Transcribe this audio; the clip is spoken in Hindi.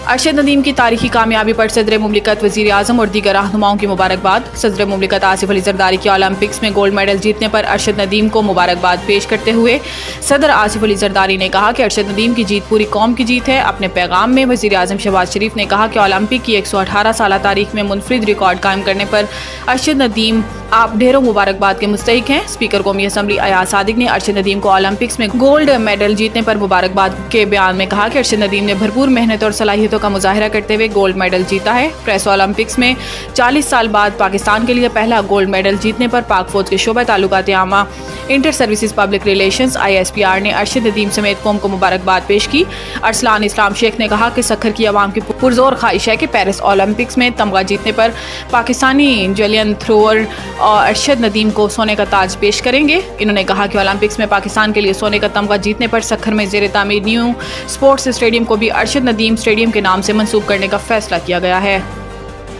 अरशद नदीम की तारीखी कामयाबी पर सदर मुमलिकत, वज़ीर आज़म और दीगर रहनुमाओं की मुबारकबाद। सदर मुमलिकत आसिफ अली जरदारी की ओलंपिक्स में गोल्ड मेडल जीतने पर अरशद नदीम को मुबारकबाद पेश करते हुए सदर आसिफ अली जरदारी ने कहा कि अरशद नदीम की जीत पूरी कौम की जीत है। अपने पैगाम में वज़ीर आज़म शहबाज शरीफ ने कहा कि ओलंपिक की 118 साल तारीख में मुनफरिद रिकॉर्ड कायम करने पर अरशद नदीम आप ढेरों मुबारकबाद के मुस्तहिक हैं। स्पीकर कौमी असम्बली अयाज सादिक ने अरशद नदीम को ओलंपिक्स में गोल्ड मेडल जीतने पर मुबारकबाद के बयान में कहा कि अरशद नदीम ने भरपूर मेहनत और सलाहियतों का मुजाहिरा करते हुए गोल्ड मेडल जीता है। प्रेस ओलंपिक्स में 40 साल बाद पाकिस्तान के लिए पहला गोल्ड मेडल जीतने पर पाक फौज के शोबा ताल्लुकात आमा inter services public relations ISPR ने अरशद नदीम समेत कौम को मुबारकबाद पेश की। अरसलान इस्लाम शेख ने कहा कि सखर की आवाम की पुरजोर ख्वाहिश है कि पेरिस ओलंपिक्स में तमगा जीतने पर पाकिस्तानी जेवलिन थ्रोअर और अरशद नदीम को सोने का ताज पेश करेंगे। इन्होंने कहा कि ओलंपिक्स में पाकिस्तान के लिए सोने का तमगा जीतने पर सखर में ज़ेर तामीर न्यू स्पोर्ट्स स्टेडियम को भी अरशद नदीम स्टेडियम के नाम से मंसूब करने का फैसला किया गया है।